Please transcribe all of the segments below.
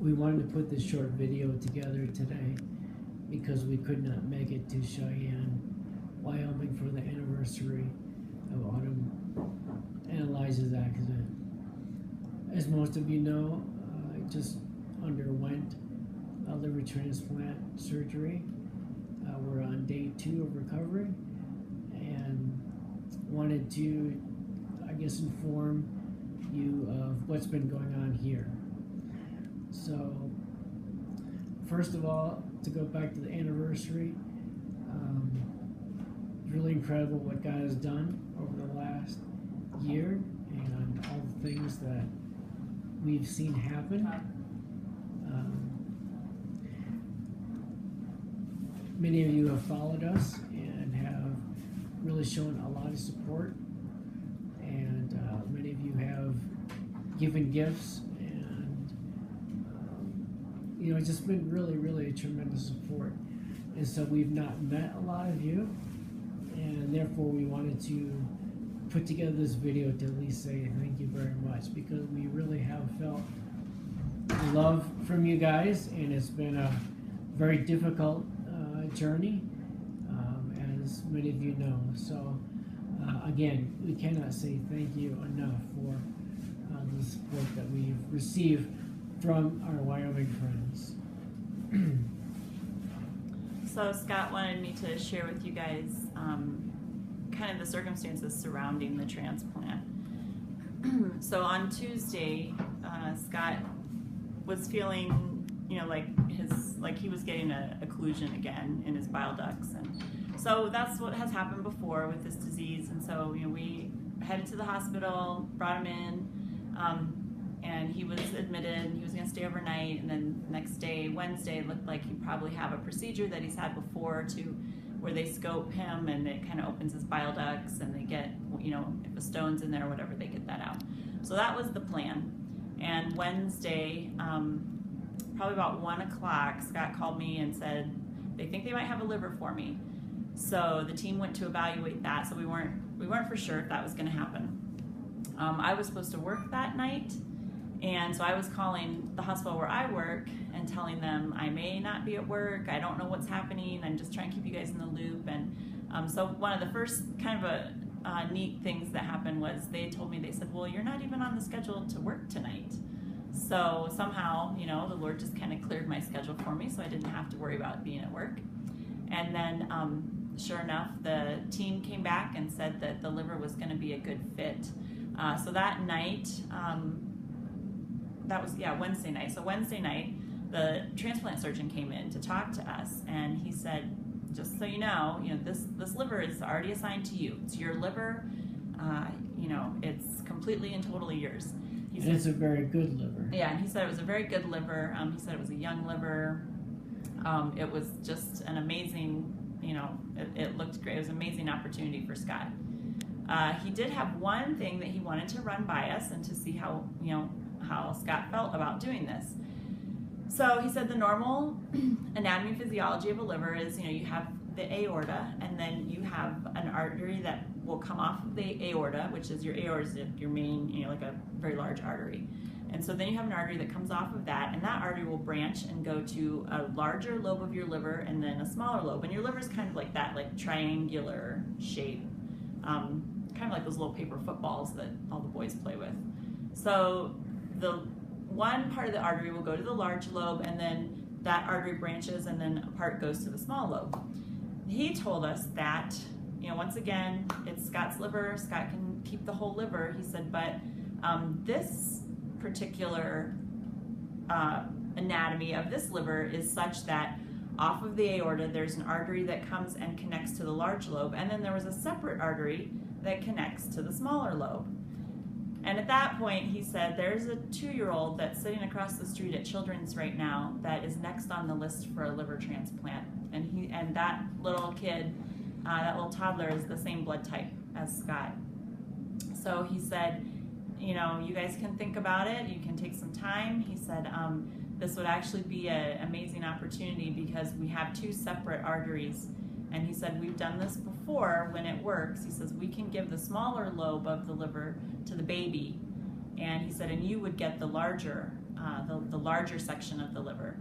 we wanted to put this short video together today because we could not make it to Cheyenne, Wyoming for the anniversary of Autumn and Elijah's accident. As most of you know, I just underwent a liver transplant surgery. We're on day 2 of recovery and wanted to, I guess, inform you of what's been going on here. So, first of all, to go back to the anniversary, it's really incredible what God has done over the last year and all the things that we've seen happen. Many of you have followed us and have really shown a lot of support, and many of you have given gifts, and it's just been really a tremendous support. And so we've not met a lot of you, and therefore we wanted to put together this video to at least say thank you very much, because we really have felt love from you guys, and it's been a very difficult journey, as many of you know. So again, we cannot say thank you enough for the support that we've received from our Wyoming friends. So Scott wanted me to share with you guys kind of the circumstances surrounding the transplant. So on Tuesday, Scott was feeling, like he was getting a occlusion again in his bile ducts, and so that's what has happened before with this disease. And so we headed to the hospital, brought him in, and he was admitted. He was going to stay overnight, and then next day, Wednesday, it looked like he'd probably have a procedure that he's had before where they scope him and it kind of opens his bile ducts, and they get, if a stone's in there or whatever, they get that out. So that was the plan. And Wednesday, probably about 1 o'clock, Scott called me and said they think they might have a liver for me. So the team went to evaluate that. So we weren't for sure if that was going to happen. I was supposed to work that night, and so I was calling the hospital where I work and telling them I may not be at work. I don't know what's happening. I'm just trying to keep you guys in the loop. And so one of the first kind of neat things that happened was they told me, they said, well, you're not even on the schedule to work tonight. So somehow, the Lord just kind of cleared my schedule for me, so I didn't have to worry about being at work. And then, sure enough, the team came back and said that the liver was going to be a good fit. So that night, that was, Wednesday night. So Wednesday night, the transplant surgeon came in to talk to us, and he said, just so you know, this liver is already assigned to you. It's your liver. It's completely and totally yours. He said, it's a very good liver. Yeah, and he said it was a very good liver. He said it was a young liver. It was just an amazing, it looked great. It was an amazing opportunity for Scott. He did have one thing that he wanted to run by us and to see how Scott felt about doing this. So he said the normal anatomy and physiology of a liver is, you have the aorta, and then you have an artery that will come off of the aorta, which is your aorta is your main, like a very large artery. And so then you have an artery that comes off of that, and that artery will branch and go to a larger lobe of your liver and then a smaller lobe. And your liver is kind of like that, like triangular shape, kind of like those little paper footballs that all the boys play with. So the one part of the artery will go to the large lobe, and then that artery branches, and then a part goes to the small lobe. He told us that, once again, it's Scott's liver. Scott can keep the whole liver, he said, but this particular anatomy of this liver is such that off of the aorta, there's an artery that comes and connects to the large lobe, and then there was a separate artery that connects to the smaller lobe. And at that point, he said, there's a 2-year-old that's sitting across the street at Children's right now that is next on the list for a liver transplant. And that little kid, that little toddler, is the same blood type as Scott. So he said, you guys can think about it. You can take some time. He said, this would actually be an amazing opportunity because we have 2 separate arteries. And he said, we've done this before when it works. He says, we can give the smaller lobe of the liver to the baby. And he said, and you would get the larger the larger section of the liver.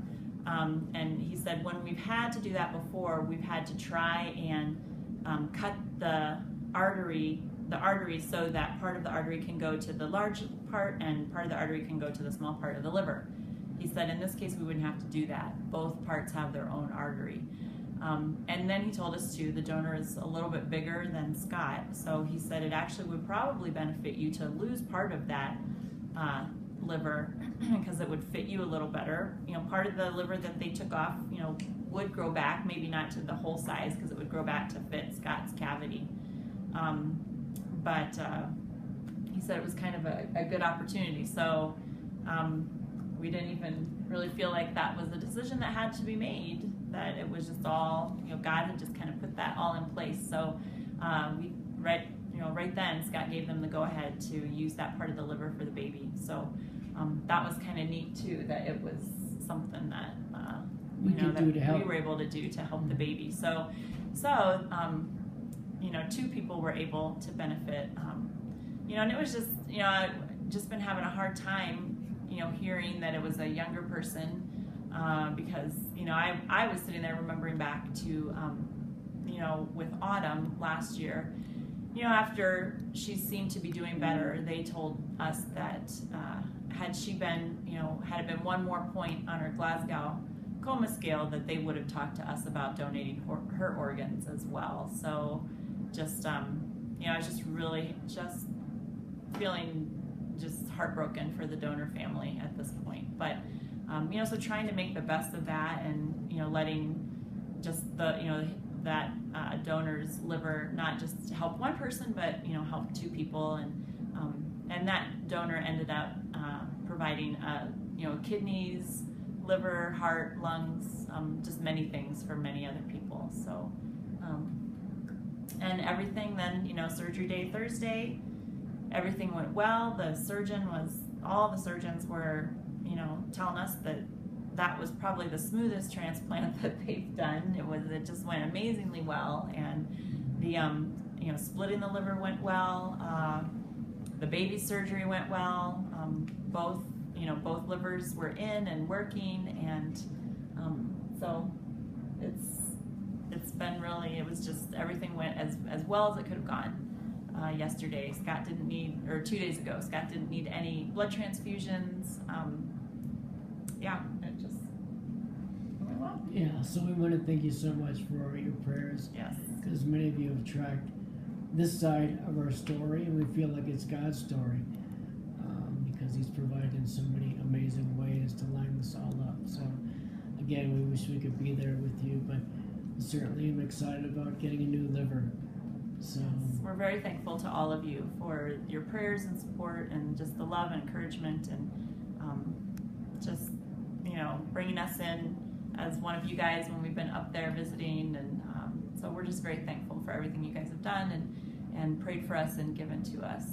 And he said when we've had to do that before, we've had to try and cut the artery so that part of the artery can go to the large part and part of the artery can go to the small part of the liver. He said in this case we wouldn't have to do that. Both parts have their own artery. And then he told us too, the donor is a little bit bigger than Scott, so he said it actually would probably benefit you to lose part of that liver because it would fit you a little better. You know, part of the liver that they took off, you know, would grow back, maybe not to the whole size because it would grow back to fit Scott's cavity. But he said it was kind of a good opportunity. So we didn't even really feel like that was a decision that had to be made, that it was just all, you know, God had just kind of put that all in place. So right then, Scott gave them the go-ahead to use that part of the liver for the baby. So that was kind of neat too, that it was something that we were able to do to help the baby. So you know, 2 people were able to benefit. You know, and it was just, you know, I've just been having a hard time, you know, hearing that it was a younger person because, you know, I was sitting there remembering back to, you know, with Autumn last year. You know, after she seemed to be doing better, they told us that had she been, you know, had it been 1 more point on her Glasgow coma scale, that they would have talked to us about donating her organs as well. So just, you know, I was just really just feeling just heartbroken for the donor family at this point. But, you know, so trying to make the best of that and, you know, letting just the, you know, that donor's liver not just help 1 person, but, you know, help 2 people. And that donor ended up providing, you know, kidneys, liver, heart, lungs, just many things for many other people. So, and everything then, you know, surgery day Thursday, everything went well. All the surgeons were, you know, telling us that that was probably the smoothest transplant that they've done. It just went amazingly well, and the you know, splitting the liver went well. The baby surgery went well. Both livers were in and working, and so it's been really, it was just, everything went as well as it could have gone. Yesterday, Scott didn't need, or 2 days ago, Scott didn't need any blood transfusions. Yeah, it just went well. Yeah, so we want to thank you so much for your prayers. Yes. Because many of you have tracked this side of our story, and we feel like it's God's story. Because He's provided in so many amazing ways to line this all up. So, again, we wish we could be there with you, but certainly I'm excited about getting a new liver. So yes, we're very thankful to all of you for your prayers and support and just the love and encouragement, and just, you know, bringing us in as one of you guys when we've been up there visiting. And so we're just very thankful for everything you guys have done and prayed for us and given to us.